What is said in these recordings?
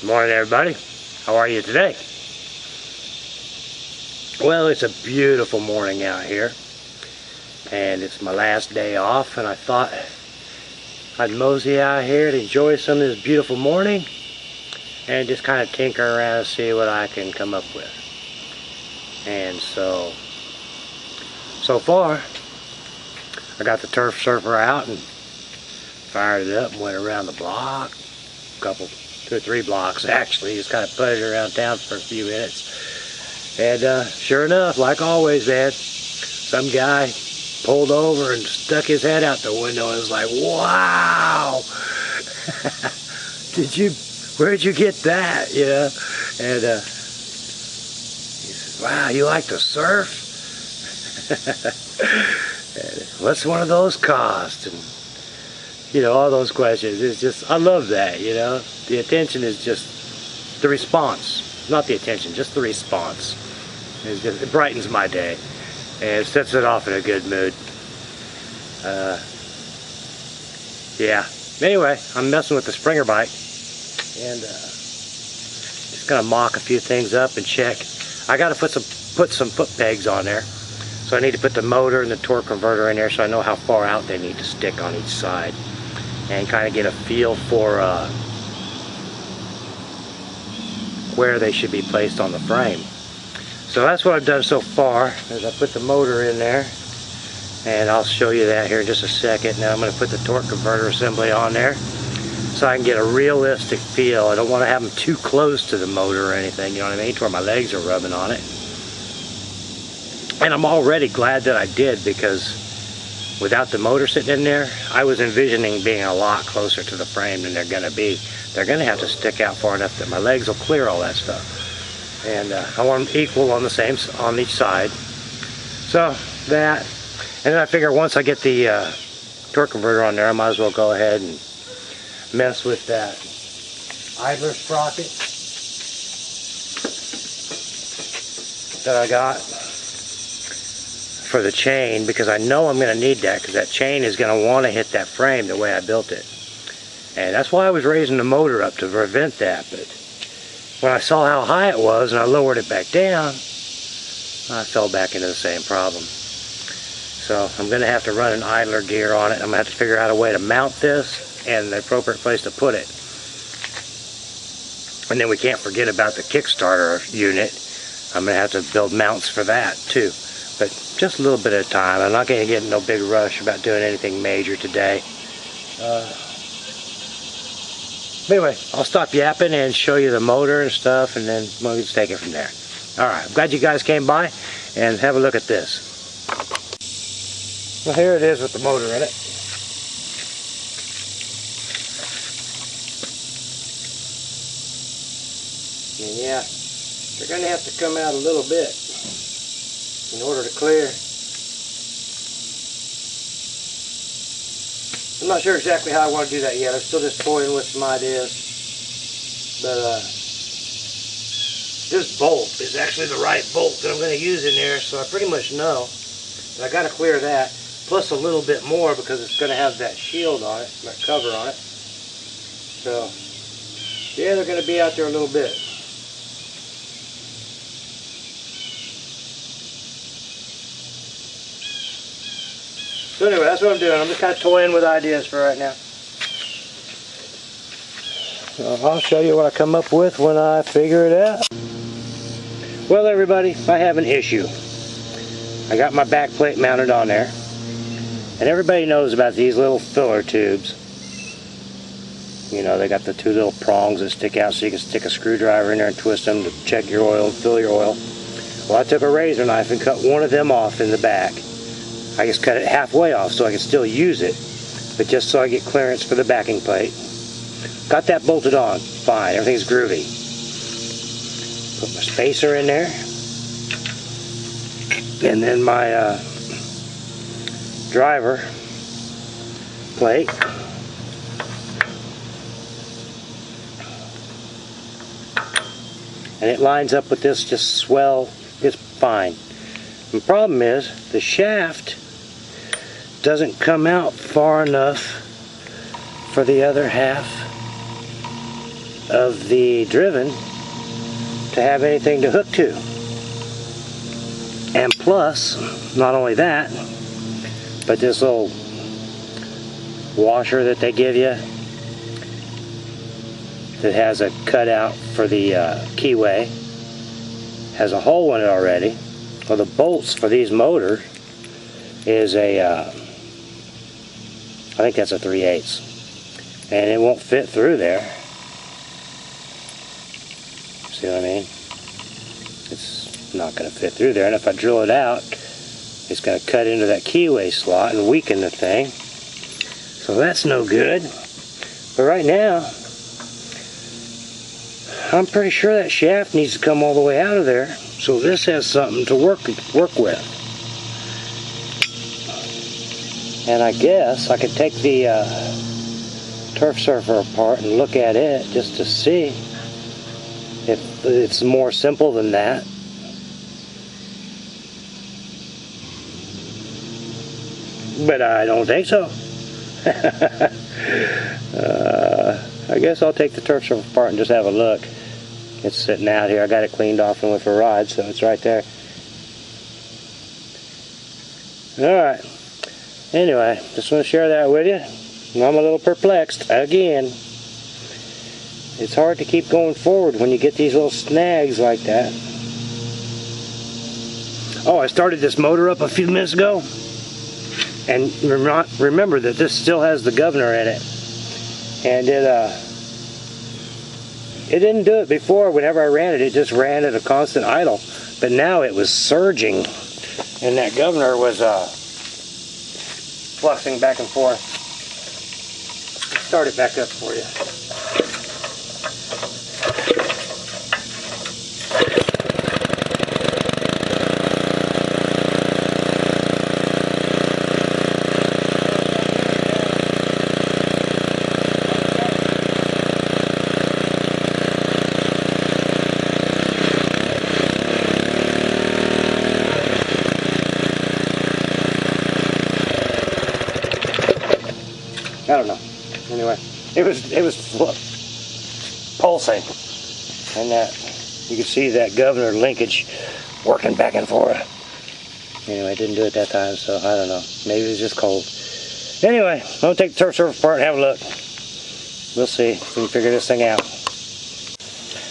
Morning, everybody. How are you today? Well, it's a beautiful morning out here, and it's my last day off, and I thought I'd mosey out here to enjoy some of this beautiful morning and just kind of tinker around and see what I can come up with. And so far, I got the turf surfer out and fired it up and went around the block, two or three blocks actually, just kind of putted it around town for a few minutes. And sure enough, like always, man, some guy pulled over and stuck his head out the window and was like, wow, where'd you get that, you know? And he says, wow, you like to surf? And what's one of those cost? And you know, all those questions. It's just, I love that, you know. The attention is just the response. Not the attention, just the response. It brightens my day and sets it off in a good mood. Yeah. Anyway, I'm messing with the Springer bike and just gonna mock a few things up and check. I gotta put some foot pegs on there. So I need to put the motor and the torque converter in there so I know how far out they need to stick on each side, and kind of get a feel for where they should be placed on the frame. So that's what I've done so far, is I put the motor in there, and I'll show you that here in just a second. Now I'm going to put the torque converter assembly on there so I can get a realistic feel. I don't want to have them too close to the motor or anything, you know what I mean, to where my legs are rubbing on it. And I'm already glad that I did, because without the motor sitting in there, I was envisioning being a lot closer to the frame than they're going to be. They're going to have to stick out far enough that my legs will clear all that stuff. And I want them equal on each side. So that, and then I figure once I get the torque converter on there, I might as well go ahead and mess with that idler sprocket that I got for the chain, because I know I'm going to need that, because that chain is going to want to hit that frame the way I built it. And that's why I was raising the motor up, to prevent that. But when I saw how high it was and I lowered it back down, I fell back into the same problem. So I'm going to have to run an idler gear on it. I'm going to have to figure out a way to mount this and the appropriate place to put it. And then we can't forget about the Kickstarter unit. I'm going to have to build mounts for that too. But just a little bit at a time. I'm not going to get in no big rush about doing anything major today. Anyway, I'll stop yapping and show you the motor and stuff, and then we'll just take it from there. Alright, I'm glad you guys came by, and have a look at this. Well, here it is with the motor in it. And yeah, they're going to have to come out a little bit in order to clear. I'm not sure exactly how I want to do that yet. I'm still just toying with some ideas. But this bolt is actually the right bolt that I'm going to use in there, so I pretty much know. But I got to clear that, plus a little bit more, because it's going to have that shield on it, that cover on it. So yeah, they're going to be out there a little bit. So anyway, that's what I'm doing. I'm just kind of toying with ideas for right now. So I'll show you what I come up with when I figure it out. Well, everybody, I have an issue. I got my back plate mounted on there. And everybody knows about these little filler tubes. You know, they got the two little prongs that stick out so you can stick a screwdriver in there and twist them to check your oil, fill your oil. Well, I took a razor knife and cut one of them off in the back. I just cut it halfway off so I can still use it, but just so I get clearance for the backing plate. Got that bolted on, fine, everything's groovy. Put my spacer in there, and then my driver plate. And it lines up with this, just swell, it's fine. The problem is the shaft doesn't come out far enough for the other half of the driven to have anything to hook to. And plus, not only that, but this little washer that they give you that has a cutout for the keyway has a hole in it already. Well, the bolts for these motors is a I think that's a 3/8, and it won't fit through there. See what I mean? It's not going to fit through there, and if I drill it out, it's going to cut into that keyway slot and weaken the thing. So that's no good. But right now, I'm pretty sure that shaft needs to come all the way out of there, so this has something to work with. And I guess I could take the turf surfer apart and look at it just to see if it's more simple than that. But I don't think so. I guess I'll take the turf surfer apart and just have a look. It's sitting out here. I got it cleaned off and with a rod, so it's right there. Alright. Anyway, just want to share that with you. I'm a little perplexed again. It's hard to keep going forward when you get these little snags like that. Oh, I started this motor up a few minutes ago. And remember that this still has the governor in it. And it didn't do it before. Whenever I ran it, it just ran at a constant idle. But now it was surging. And that governor was fluxing back and forth. Let's start it back up for you. I don't know. Anyway, it was pulsing, and that you could see that governor linkage working back and forth. Anyway, I didn't do it that time, so I don't know. Maybe it was just cold. Anyway, I'm gonna take the turf surfer apart and have a look. We'll see if we can figure this thing out.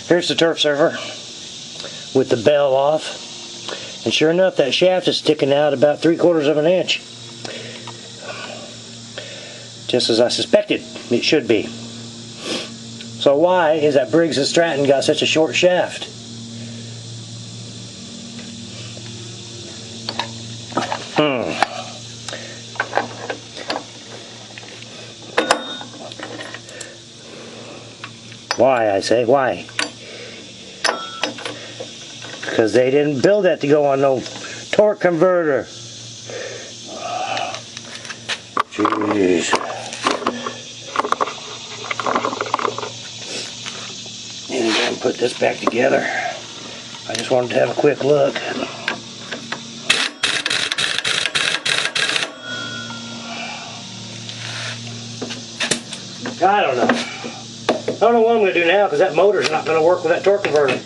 Here's the turf surfer with the bell off, and sure enough, that shaft is sticking out about 3/4 of an inch. Just as I suspected it should be. So why is that Briggs Stratton got such a short shaft? Why, I say, why? Because they didn't build that to go on no torque converter. Jeez. And then put this back together. I just wanted to have a quick look. I don't know. I don't know what I'm going to do now because that motor's not going to work with that torque converter.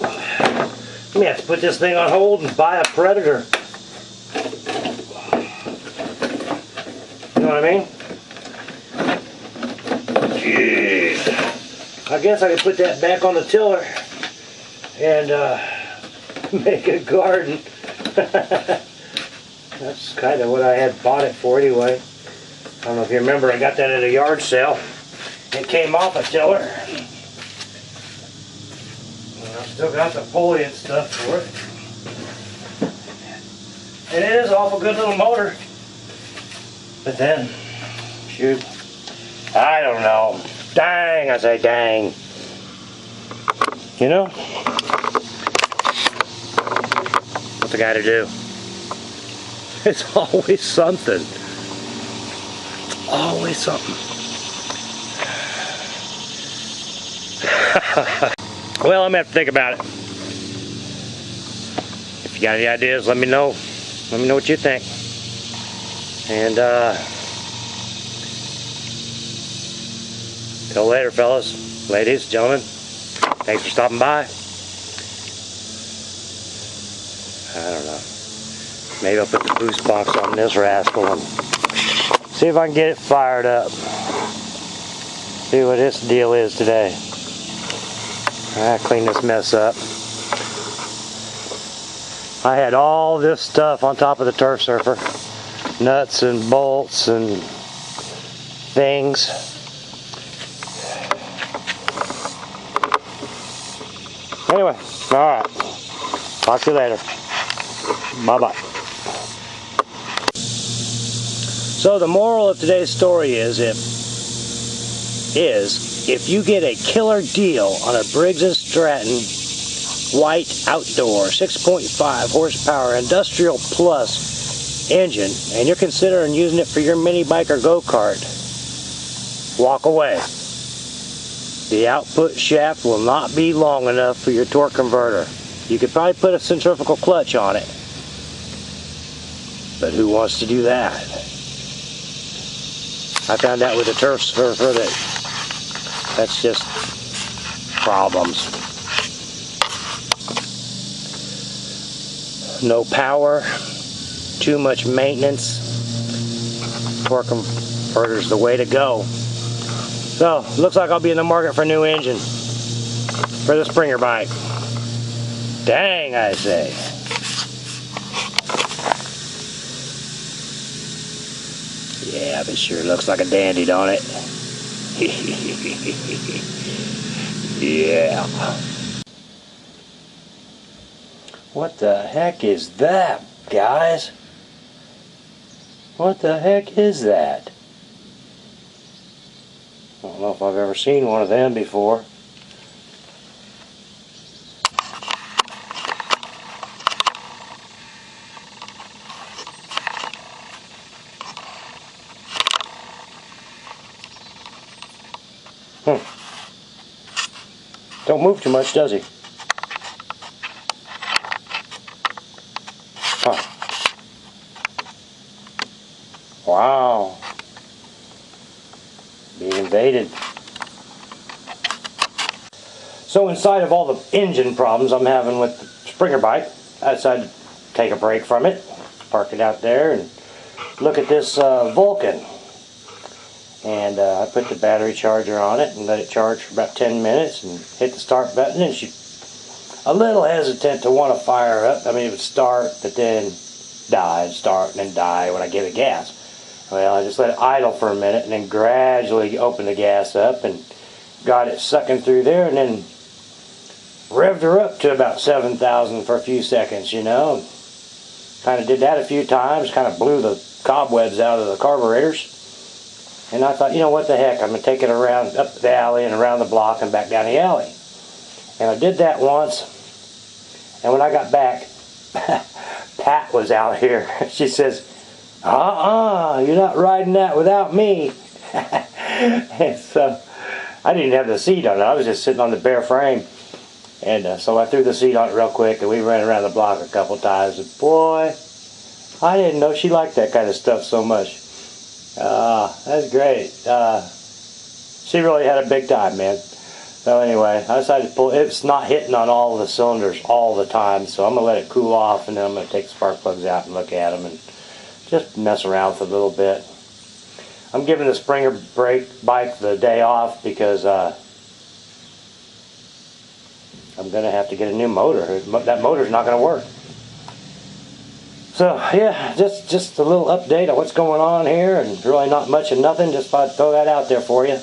I may have to put this thing on hold and buy a Predator. You know what I mean? Jeez. I guess I could put that back on the tiller and make a garden. That's kind of what I had bought it for anyway. I don't know if you remember, I got that at a yard sale. It came off a tiller. And I've still got the pulley and stuff for it. And it is an awful good little motor. But then, shoot, I don't know. Dang, I say dang. You know? What's a guy to do? It's always something. Always something. Well, I'm gonna have to think about it. If you got any ideas, let me know. Let me know what you think. And Till later, fellas, ladies, gentlemen. Thanks for stopping by. I don't know. Maybe I'll put the boost box on this rascal and see if I can get it fired up. See what this deal is today. Clean this mess up. I had all this stuff on top of the turf surfer. Nuts and bolts and things. Anyway, alright. Talk to you later. Bye-bye. So the moral of today's story is if you get a killer deal on a Briggs Stratton white outdoor 6.5 horsepower industrial plus engine and you're considering using it for your mini bike or go-kart, walk away. The output shaft will not be long enough for your torque converter. You could probably put a centrifugal clutch on it, but who wants to do that? I found out with the turf surfer that's just problems. No power, too much maintenance. Torque converter's the way to go. So, looks like I'll be in the market for a new engine for the Springer bike. Dang, I say. Yeah, but sure looks like a dandy, don't it? Yeah. What the heck is that, guys? What the heck is that? I don't know if I've ever seen one of them before. Don't move too much, does he? Huh. Wow. Being invaded. So inside of all the engine problems I'm having with the Springer bike, I decided to take a break from it, park it out there, and look at this Vulcan. And I put the battery charger on it and let it charge for about 10 minutes and hit the start button, and she a little hesitant to want to fire up. I mean, it would start, but then die, and start, and then die when I give it gas. Well, I just let it idle for a minute and then gradually opened the gas up and got it sucking through there, and then revved her up to about 7,000 for a few seconds, you know. Kind of did that a few times, kind of blew the cobwebs out of the carburetors. And I thought, you know what the heck, I'm going to take it around up the alley and around the block and back down the alley. And I did that once, and when I got back, Pat was out here. She says, you're not riding that without me. And so, I didn't have the seat on it, I was just sitting on the bare frame. And so I threw the seat on it real quick, and we ran around the block a couple times. And boy, I didn't know she liked that kind of stuff so much. That's great. She really had a big time, man. So anyway, I decided to pull. It's not hitting on all the cylinders all the time, so I'm going to let it cool off, and then I'm going to take the spark plugs out and look at them and just mess around with it a little bit. I'm giving the Springer bike the day off because I'm going to have to get a new motor. That motor's not going to work. So yeah, just a little update on what's going on here, and really not much of nothing. Just thought I'd throw that out there for you.